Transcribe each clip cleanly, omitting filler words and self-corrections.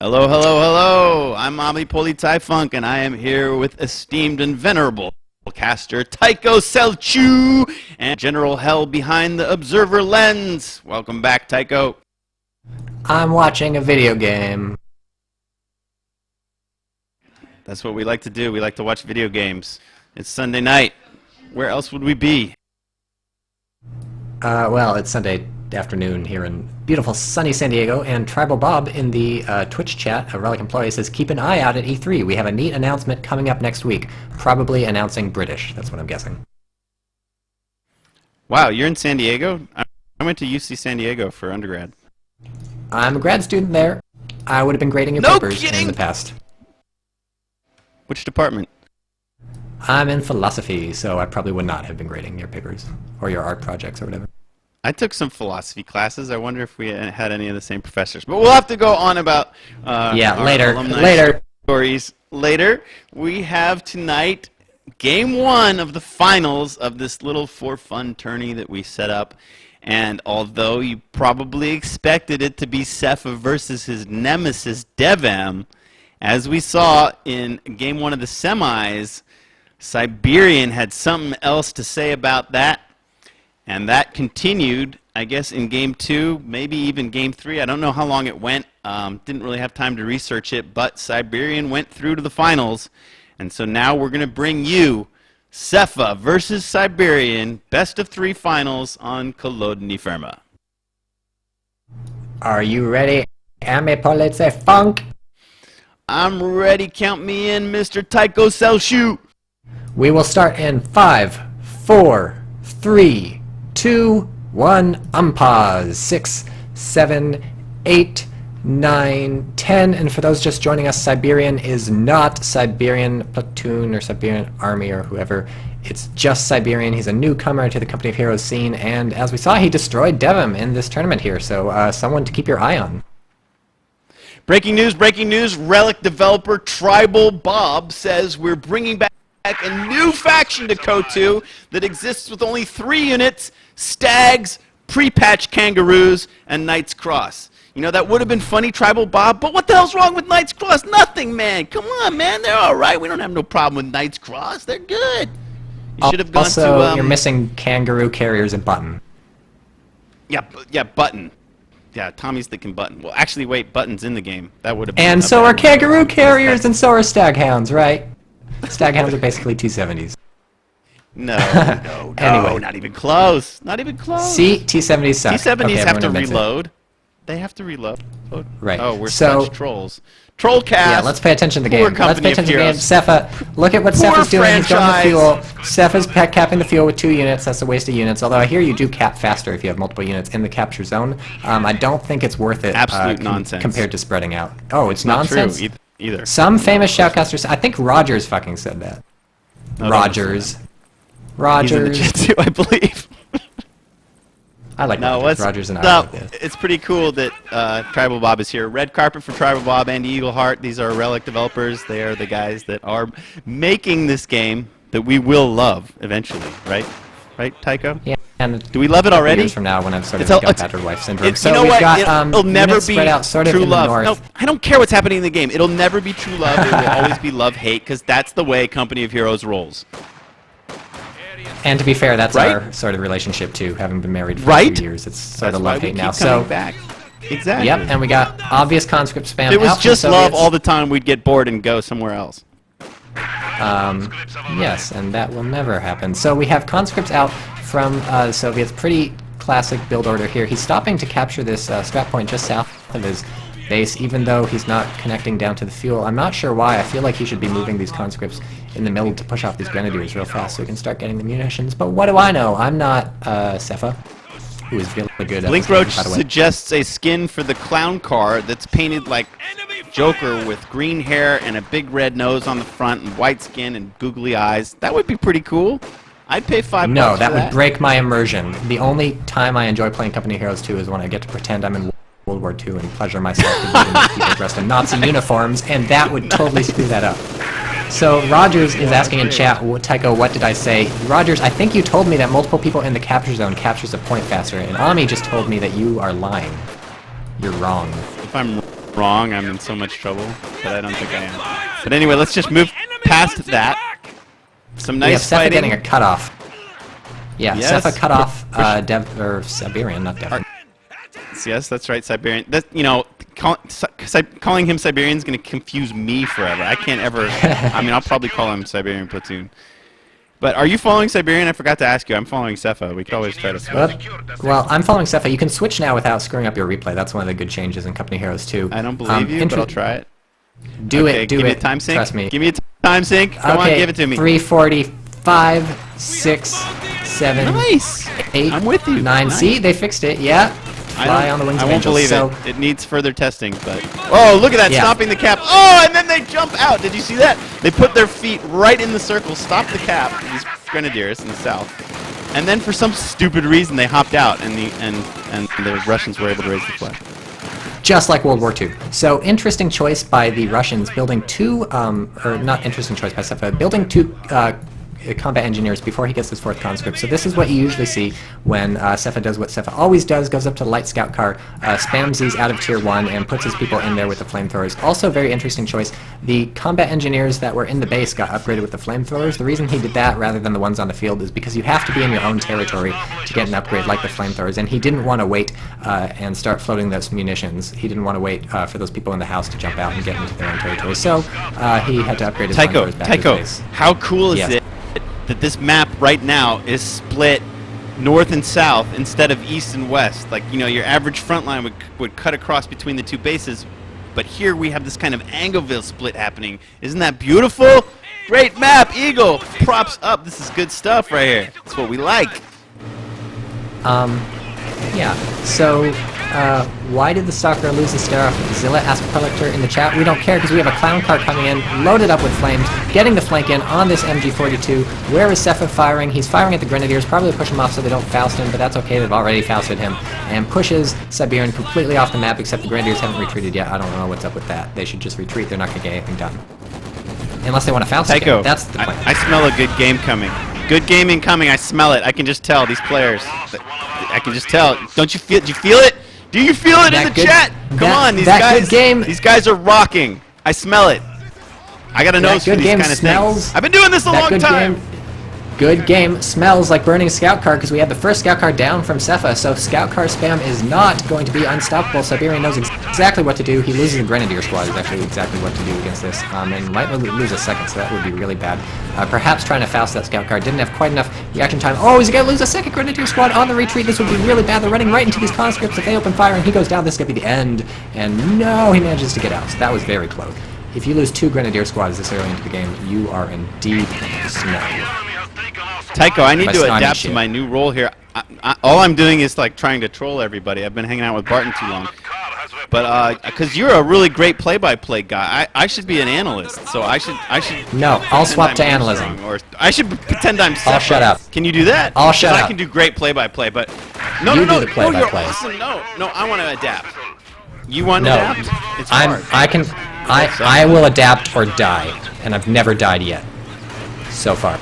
Hello, hello, hello! I'm AmiPolizeiFunk, and I am here with esteemed and venerable caster TychoCelchuuu and GeneralHell behind the observer lens. Welcome back, Tycho. I'm watching a video game. That's what we like to do. We like to watch video games. It's Sunday night. Where else would we be? Well, it's Sunday afternoon here in beautiful sunny San Diego, and Tribal Bob in the Twitch chat, a Relic employee, says keep an eye out at E3. We have a neat announcement coming up next week, probably announcing British. That's what I'm guessing. Wow, you're in San Diego? I went to UC San Diego for undergrad. I'm a grad student there. I would have been grading your papers in the past. Which department? I'm in philosophy, so I probably would not have been grading your papers or your art projects or whatever. I took some philosophy classes. I wonder if we had any of the same professors. But we'll have to go on about later stories later. We have tonight game one of the finals of this little for fun tourney that we set up. And although you probably expected it to be Sepha versus his nemesis Devem, as we saw in game one of the semis, Siberian had something else to say about that. And that continued, I guess, in game two, maybe even game three. I don't know how long it went. Didn't really have time to research it, but Siberian went through to the finals. And so now we're going to bring you Sepha versus Siberian, best of three finals on Kolodny Firma. Are you ready, AmiPolizeiFunk? I'm ready. Count me in, Mr. TychoCelchuuu. We will start in 5, 4, 3, 2, 1, unpause. 6, 7, 8, 9, 10. And for those just joining us, Siberian is not Siberian Platoon or Siberian Army or whoever. It's just Siberian. He's a newcomer to the Company of Heroes scene, and as we saw, he destroyed Devem in this tournament here, so someone to keep your eye on. Breaking news, Relic developer Tribal Bob says we're bringing back a new faction to KOTOR that exists with only 3 units: Stags, Pre-Patch Kangaroos, and Knight's Cross. You know, that would have been funny, Tribal Bob, but what the hell's wrong with Knight's Cross? Nothing, man. Come on, man. They're all right. We don't have no problem with Knight's Cross. They're good. You should have gone also, you're missing Kangaroo Carriers and Button. Yeah, Button. Yeah, Tommy's thinking Button. Well, actually, wait, Button's in the game. That would have been. And so are Kangaroo Carriers, and so are Staghounds, right? Staghounds are basically T-70s. No, Anyway. not even close. Not even close. See, T-70s suck. T-70s have to reload. They have to reload. Right. Oh, we're such trolls. Trollcast. Yeah, let's pay attention to the game. Let's pay attention to the game. Sepha, look at what Poor Sepha's doing. He's going the fuel. franchise. Sepha's capping the fuel with 2 units. That's a waste of units. Although I hear you do cap faster if you have multiple units in the capture zone. I don't think it's worth it. Absolute nonsense. Compared to spreading out. Oh, it's Not nonsense? true either. Some famous shoutcasters, I think Rogers fucking said that. No, Rogers. He's in the Rogers. chat too, I believe. I like No, Rogers. Rogers and I no, like this. it's pretty cool that Tribal Bob is here. Red carpet for Tribal Bob and Eagleheart. These are Relic developers. They are the guys that are making this game that we will love eventually, right? Right, Tycho? Yeah. And Do we love it already? years from now when I've sort of It's got battered wife syndrome. you know we've what? got It'll never units be spread out sort of true in the love. north. No, I don't care what's happening in the game. It'll never be true love. It will always be love-hate, because that's the way Company of Heroes rolls. And to be fair, that's Right? our sort of relationship too, having been married for Right? 2 years. It's sort That's of why love we hate keep now. coming So, back. Exactly. yep, and we got obvious conscript spam. If it was out from just love Soviets. all the time, we'd get bored and go somewhere else. Yes, and that will never happen. So we have conscripts out from the Soviets. Pretty classic build order here. He's stopping to capture this strap point just south of his base, even though he's not connecting down to the fuel. I'm not sure why. I feel like he should be moving these conscripts in the middle to push off these grenadiers real fast so we can start getting the munitions. But what do I know? I'm not Sepha, who is really good at this game, Blinkroach by the way. suggests a skin for the clown car that's painted like Joker with green hair and a big red nose on the front and white skin and googly eyes. That would be pretty cool. I'd pay $5 No, for that would break my immersion. The only time I enjoy playing Company of Heroes 2 is when I get to pretend I'm in World War II and pleasure myself with people dressed in Nazi uniforms, and that would totally screw that up. So Rogers is asking in chat, Tycho, what did I say? Rogers, I think you told me that multiple people in the capture zone captures a point faster, and Ami just told me that you are lying. You're wrong. If I'm wrong, I'm in so much trouble, but I don't think I am. But anyway, let's just move past that. Some We have nice Sepha fighting. getting a cutoff. Yeah, Yes. Sepha cut off or Siberian, not Dev. Yes, that's right, Siberian. That, you know, calling him Siberian is going to confuse me forever. I can't ever. I mean, I'll probably call him Siberian Platoon. But are you following Siberian? I forgot to ask you. I'm following Sepha. We could always try to switch. Well, I'm following Sepha. You can switch now without screwing up your replay. That's one of the good changes in Company Heroes 2. I don't believe you, but I'll try it. Do Okay, it, do give me it. a time sync. Trust me. Give me a time sync. Come Okay, on, give it to me. 3:45, 6, 7, Nice. 8, I'm with you. 9. Nice. See, they fixed it. Yeah. Fly on the wings I of won't angels. believe So, it. It needs further testing, but... Oh, look at that, Yeah. stopping the cap. Oh, and then they jump out. Did you see that? They put their feet right in the circle, stopped the cap, these grenadiers in the south. And then for some stupid reason, they hopped out, and the Russians were able to raise the flag. just like World War II. So interesting choice by the Russians, building two, or not interesting choice by Sepha, building two combat engineers before he gets his 4th conscript. So this is what you usually see when Sepha does what Sepha always does, goes up to the light scout car, spams these out of tier 1 and puts his people in there with the flamethrowers. Also very interesting choice, the combat engineers that were in the base got upgraded with the flamethrowers. The reason he did that rather than the ones on the field is because you have to be in your own territory to get an upgrade like the flamethrowers, and he didn't want to wait and start floating those munitions. He didn't want to wait for those people in the house to jump out and get into their own territory. So he had to upgrade his flamethrowers back to his base. How cool is Yes. it that this map right now is split north and south instead of east and west? Like, you know, your average front line would cut across between the two bases, but here we have this kind of Angleville split happening. Isn't that beautiful? Great map, Eagle! Props up. This is good stuff right here. That's what we like. Yeah, so why did the stalker lose the stare off Zilla? Asked Prelector in the chat. We don't care because we have a clown car coming in, loaded up with flames, getting the flank in on this MG42. Where is Sepha firing? He's firing at the Grenadiers, probably to push him off so they don't Faust him, but that's okay, they've already Fausted him, and pushes Siberian completely off the map, except the Grenadiers haven't retreated yet. I don't know what's up with that. They should just retreat, they're not going to get anything done. Unless they want to Faust Tycho, again. That's the plan. I smell a good game coming. Good gaming coming. I smell it. I can just tell these players. I can just tell. Don't you feel? Do you feel it? Do you feel it in the chat? Come on, these guys. Good game. These guys are rocking. I smell it. I got a nose for good these game kind of smells. things. I've been doing this a long time. Good game smells like burning a scout car because we had the first scout car down from Sepha, so scout car spam is not going to be unstoppable. Siberian knows exactly what to do. He loses the Grenadier squad is actually exactly what to do against this, and might lose a second, so that would be really bad. Perhaps trying to Faust that scout car didn't have quite enough reaction time. Oh, he's going to lose a second Grenadier squad on the retreat. This would be really bad. They're running right into these conscripts. If they open fire and he goes down, this is going to be the end. And no, he manages to get out, so that was very close. If you lose 2 Grenadier squads this early into the game, you are in deep snow. Tycho, I need to adapt shit. to my new role here. All I'm doing is like trying to troll everybody. I've been hanging out with Barton too long. But because you're a really great play-by-play guy, I should be an analyst. So I should. No, I'll swap to I'm analysm. strong, or I should pretend I'm. I'll shut up. Can you do that? I'll shut up. I can do great play-by-play, but no, You no, no, do the no, you're play-by-play. awesome. No, I want to adapt. You want to No, adapt? It's hard. I will adapt or die, and I've never died yet, so far.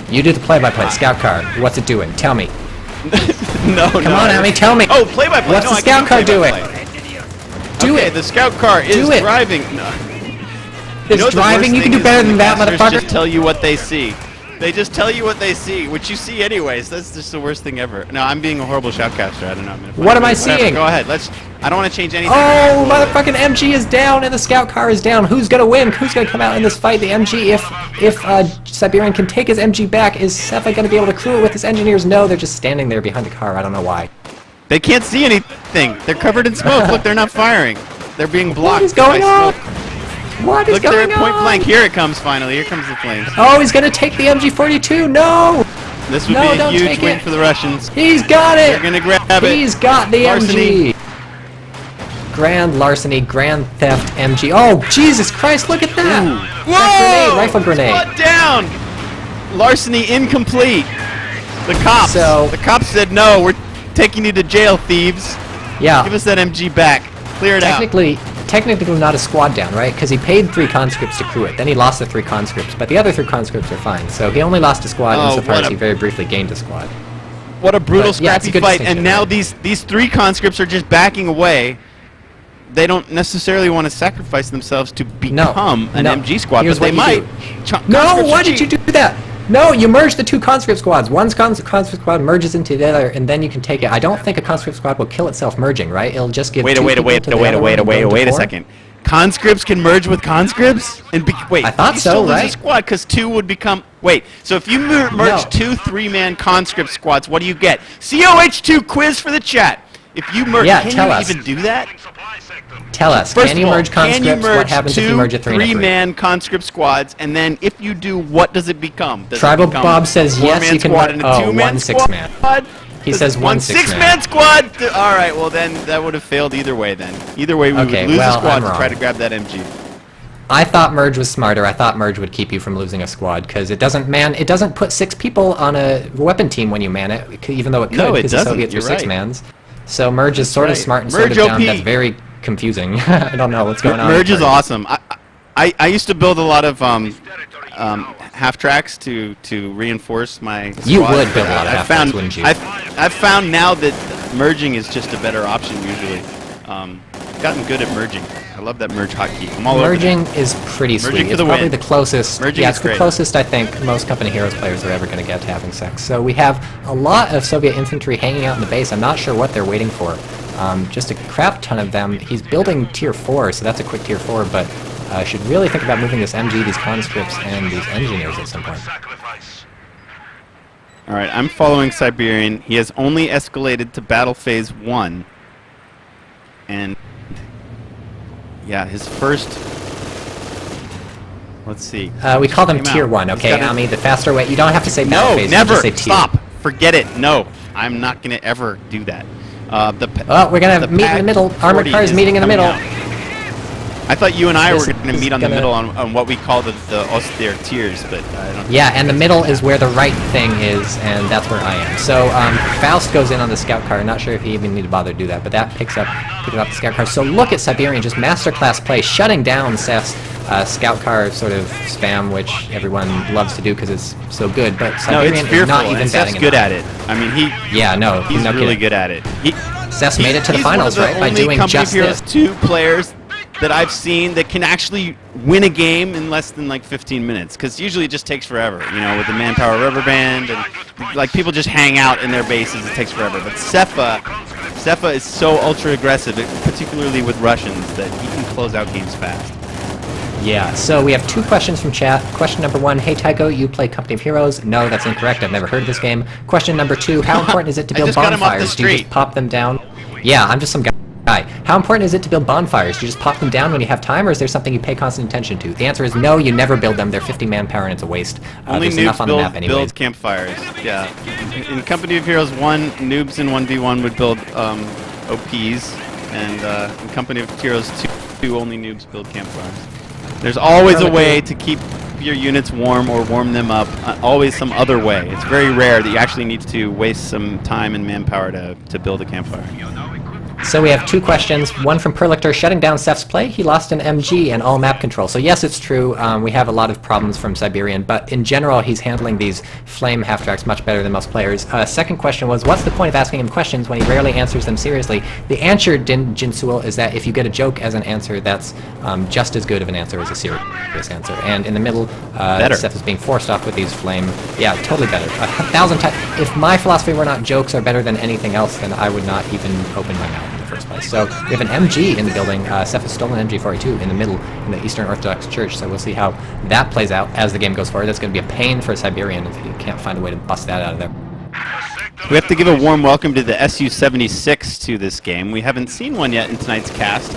You do the play-by-play, scout car. What's it doing? Tell me. No, Come on, Ami, tell me. Oh, play-by-play. What's no, the I can scout car doing? play-by-play. Do Okay, it. the scout car is Do it. driving. No. It's You know, the driving. worst You can thing do is better when than the that, casters motherfucker. just tell you what they see. They just tell you what they see, which you see anyways. That's just the worst thing ever. No, I'm being a horrible shoutcaster. I don't know. What am I Whatever, seeing? Go ahead. I don't want to change anything. Oh, motherfucking MG is down and the scout car is down. Who's gonna win? Who's gonna come out in this fight? The MG, if Siberian can take his MG back, is Sepha gonna be able to crew it with his engineers? No, they're just standing there behind the car. I don't know why. They can't see anything. They're covered in smoke. Look, they're not firing. They're being blocked. What is going by on? smoke. What is Look, they're going at point on? blank. Here it comes finally. Here comes the flames. Oh, he's gonna take the MG42. No, This would No, be a don't huge take win it. for the Russians. he's got it. They're gonna grab it. He's got the Larceny. MG. Grand larceny, grand theft, MG. Oh, Jesus Christ! Look at that. Whoa! That grenade, rifle grenade. Squad down. Larceny incomplete. The cops. So- The cops said no. We're taking you to jail, thieves. Yeah. Give us that MG back. Clear it out. Technically not a squad down, right? Because he paid 3 conscripts to crew it. Then he lost the 3 conscripts, but the other 3 conscripts are fine. So he only lost a squad Oh, insofar what as a- he very briefly gained a squad. What a brutal, But, yeah, it's a scrappy good fight. distinction, And now right? these 3 conscripts are just backing away. they don't necessarily want to sacrifice themselves to become an MG squad, Here's but they what you might. No, why did you do that? No, you merge the two conscript squads. One conscript squad merges into the other, and then you can take it. I don't think a conscript squad will kill itself merging, right? It'll just give Wait a second. Conscripts can merge with conscripts? Wait, I thought you so, still lose right? a squad because 2 would become... Wait, so if you merge 2 3-man conscript squads, what do you get? COH2 quiz for the chat. If you merge... Yeah, can tell you us. even do that? Tell us, First can you of all, merge conscripts? What happens if you merge a 3 and a 3? 3-man conscript squads, and then if you do, what does it become? Does Tribal it become Bob says yes, you can squad and a 2-man 1 squad? 6-man. He says 1 6-man squad. All right, well then that would have failed either way. Then either way, we would lose a squad to try to grab that MG. I thought merge was smarter. I thought merge would keep you from losing a squad because it doesn't put 6 people on a weapon team when you man it, even though it could because the Soviets are 6-mans. So merge is sort of smart and sort of dumb. That's very confusing. I don't know what's going on. Merge is awesome. I used to build a lot of half tracks to reinforce my squad. You would build a lot of half tracks, wouldn't you? I've found now that merging is just a better option usually. I've gotten good at merging. I love that merge hotkey. I'm all merging over is pretty sweet. It's probably the closest. It's the closest I think most Company Heroes players are ever going to get to having sex. So we have a lot of Soviet infantry hanging out in the base. I'm not sure what they're waiting for. Just a crap ton of them. He's building tier 4, so that's a quick tier 4, but should really think about moving this MG, these conscripts, and these engineers at some point. Alright, I'm following Siberian. He has only escalated to battle phase 1. And yeah, his first... Let's see. We call them tier 1, okay, Ami? The faster way... You don't have to say battle phase. Never! Just say tier. Stop! Forget it! No! I'm not going to ever do that. We're going to meet in the middle. Armored cars meeting in the middle. I thought you and I were going to meet on the middle on what we call the austere tiers, but I don't... Yeah, and the middle is where the right thing is, and that's where I am. So Faust goes in on the scout car. Not sure if he even need to bother to do that, but that picks up the scout car. So look at Siberian, just masterclass play, shutting down Seph's scout car sort of spam, which everyone loves to do because it's so good. But Siberian is not even batting good at it. I mean, he's really good at it. Seph's made it to the finals, right, by doing just this. He's 2 players that I've seen that can actually win a game in less than like 15 minutes, because usually it just takes forever, you know, with the manpower rubber band, and like people just hang out in their bases, it takes forever. But Sepha is so ultra aggressive, particularly with Russians, that he can close out games fast. Yeah, so we have 2 questions from chat. Question number 1, hey Tycho, you play Company of Heroes? No, that's incorrect, I've never heard of this game. Question number 2, how important is it to build bonfires? Do you just pop them down? Yeah, I'm just some guy. How important is it to build bonfires? Do you just pop them down when you have time, or is there something you pay constant attention to? The answer is no, you never build them. They're 50 manpower and it's a waste. Only there's enough on the map anyways. Build campfires. Yeah. In Company of Heroes 1, noobs in 1v1 would build OPs, and in Company of Heroes 2, only noobs build campfires. There's always a way to keep your units warm or warm them up, always some other way. It's very rare that you actually need to waste some time and manpower to build a campfire. So we have 2 questions. One from Perlictor, shutting down Seph's play. He lost an MG and all map control. So yes, it's true. We have a lot of problems from Siberian, but in general, he's handling these flame half-tracks much better than most players. Second question was, what's the point of asking him questions when he rarely answers them seriously? The answer, Jinsuel, is that if you get a joke as an answer, that's just as good of an answer as a serious answer. And in the middle, Seph is being forced off with these flame. Yeah, totally better. 1,000 times. If my philosophy were not jokes are better than anything else, then I would not even open my mouth in the first place. So we have an MG in the building. Seph has stolen an MG42 in the middle in the Eastern Orthodox Church. So we'll see how that plays out as the game goes forward. That's going to be a pain for Siberian if he can't find a way to bust that out of there. We have to give a warm welcome to the Su-76 to this game. We haven't seen one yet in tonight's cast.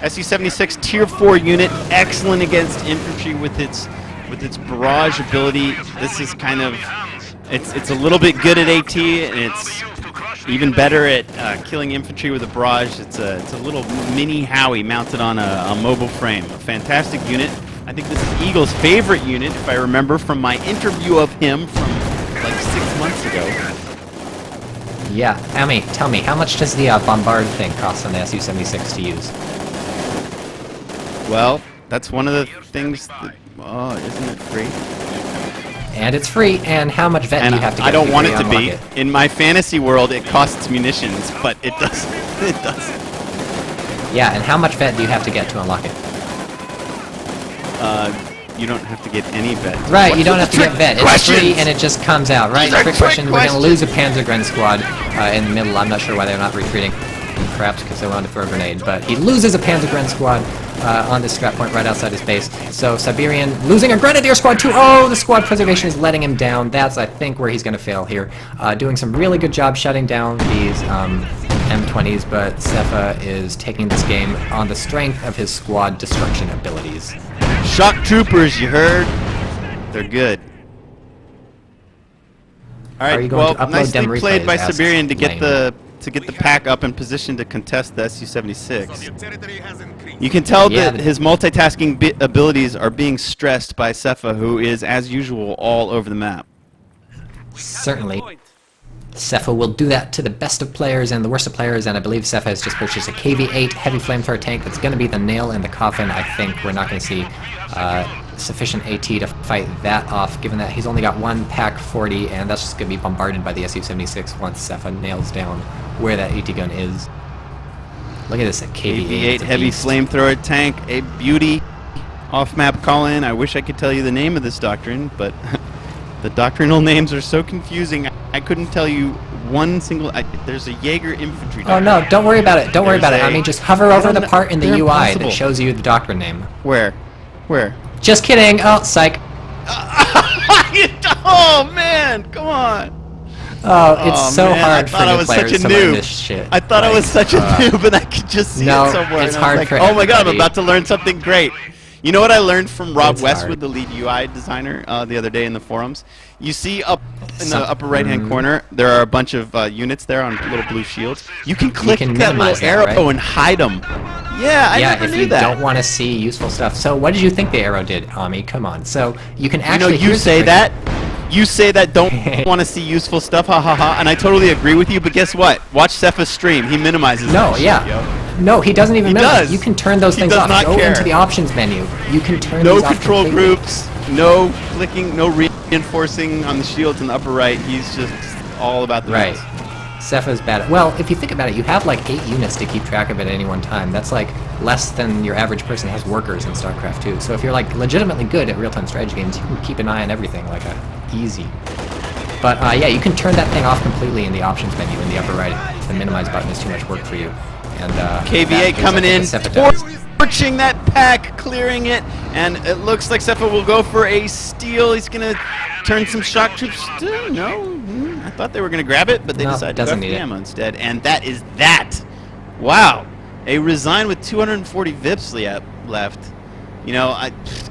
Su-76 tier 4 unit, excellent against infantry with its barrage ability. This is kind of it's a little bit good at AT, and it's even better at killing infantry with a barrage. It's a little mini Howie mounted on a mobile frame. A fantastic unit. I think this is Eagle's favorite unit, if I remember from my interview of him from like 6 months ago. Yeah, Ami, tell me, how much does the Bombard thing cost on the Su-76 to use? Well, that's one of the things that, isn't it free? And it's free, and how much vet do you have to get? I don't want it to be. In my fantasy world, it costs munitions, but it doesn't. It doesn't. Yeah, and how much vet do you have to get to unlock it? You don't have to get any vet. Right, you don't have to get vet. It's questions? free and it just comes out, right? These are Trick trick question, we're going to lose a questions. Panzergren squad in the middle. I'm not sure why they're not retreating. Perhaps because they wanted to throw a grenade. But he loses a Panzergren squad on this scrap point right outside his base. So Siberian losing a Grenadier squad too. Oh, the squad preservation is letting him down. That's, I think, where he's going to fail here. Doing some really good job shutting down these M20s, but Sepha is taking this game on the strength of his squad destruction abilities. Shock troopers, you heard? They're good. All Are you right. going Well, to upload nicely them played replays, by asks Siberian to get Lane. the pack up in position to contest the Su-76. You can tell Yeah, that his multitasking abilities are being stressed by Sepha, who is, as usual, all over the map. Certainly. Sepha will do that to the best of players and the worst of players, and I believe Sepha has just purchased a KV-8 heavy flamethrower tank that's going to be the nail in the coffin. I think we're not going to see sufficient AT to fight that off, given that he's only got one Pack 40, and that's just going to be bombarded by the Su-76 once Sepha nails down where that AT gun is. Look at this, a KV-8. KV-8 heavy flamethrower tank, a beauty. Off-map call-in. I wish I could tell you the name of this doctrine, but the doctrinal names are so confusing. I couldn't tell you one single. There's a Jaeger infantry. Oh no, don't worry about it. Don't worry about it. I mean, just hover over the part in the they're UI impossible. that shows you the doctrine name. Where? Where? Just kidding. Oh, psych. Oh man, come on. Oh, it's Oh, so man, hard I for thought I new was players such a to learn noob. this shit. I thought I was such a noob, and I could just see no, it somewhere. it's and I hard was for like, oh my god, I'm everybody. about to learn something great. You know what I learned from Rob It's Westwood, hard. the lead UI designer, the other day in the forums? You see up in the upper right-hand corner, there are a bunch of units there on little blue shields. You can click can that minimize little that, arrow right? and hide them. Yeah, I yeah, never if knew you that. don't want to see useful stuff. So what did you think the arrow did, Ami? Come on. So you can You know, actually... you here's the say trick. that. You say that don't want to see useful stuff, ha ha ha, and I totally agree with you, but guess what? Watch Sepha's stream. He minimizes No, that shit, yeah. yo. No, he doesn't even He minimize. does. You can turn those He things does off. not Go care. into the options menu. You can turn No these off control completely. groups, no clicking, no reinforcing on the shields in the upper right. He's just all about the Right. mouse. Sepha's bad. Well, if you think about it, you have like 8 units to keep track of at any one time. That's like less than your average person has workers in StarCraft 2. So if you're like legitimately good at real-time strategy games, you can keep an eye on everything like easy. But yeah, you can turn that thing off completely in the options menu in the upper right. If the minimize button is too much work for you. And KV-8 coming in, Sepha does. torching that pack, clearing it, and it looks like Sepha will go for a steal. He's going to turn some shock troops. No, I thought they were going to grab it, but they No, decided to go doesn't for need the it. ammo instead. And that is that. Wow. A resign with 240 VIPs left. You know,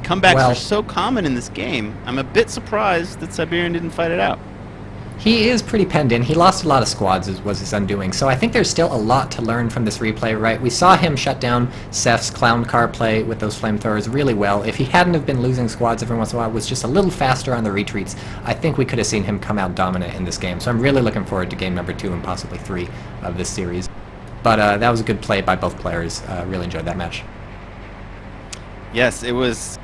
comebacks Well- are so common in this game. I'm a bit surprised that Siberian didn't fight it out. He is pretty penned in. He lost a lot of squads, was his undoing. So I think there's still a lot to learn from this replay, right? We saw him shut down Seph's clown car play with those flamethrowers really well. If he hadn't have been losing squads every once in a while, was just a little faster on the retreats, I think we could have seen him come out dominant in this game. So I'm really looking forward to game number 2 and possibly 3 of this series. But that was a good play by both players. Really enjoyed that match. Yes, it was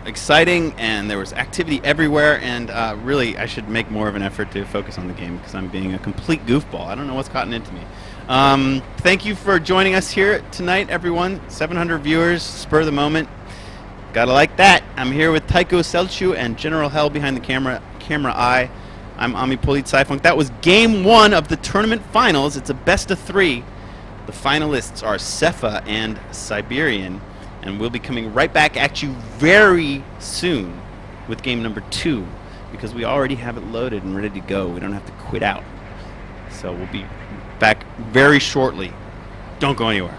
exciting, and there was activity everywhere, and really I should make more of an effort to focus on the game because I'm being a complete goofball. I don't know what's gotten into me. Thank you for joining us here tonight, everyone. 700 viewers, spur of the moment. Gotta like that. I'm here with TychoCelchuuu and GeneralHell behind the camera eye. I'm AmiPolizeiFunk. That was game 1 of the tournament finals. It's a best of 3. The finalists are Sepha and Siberian. And we'll be coming right back at you very soon with game number 2 because we already have it loaded and ready to go. We don't have to quit out. So we'll be back very shortly. Don't go anywhere.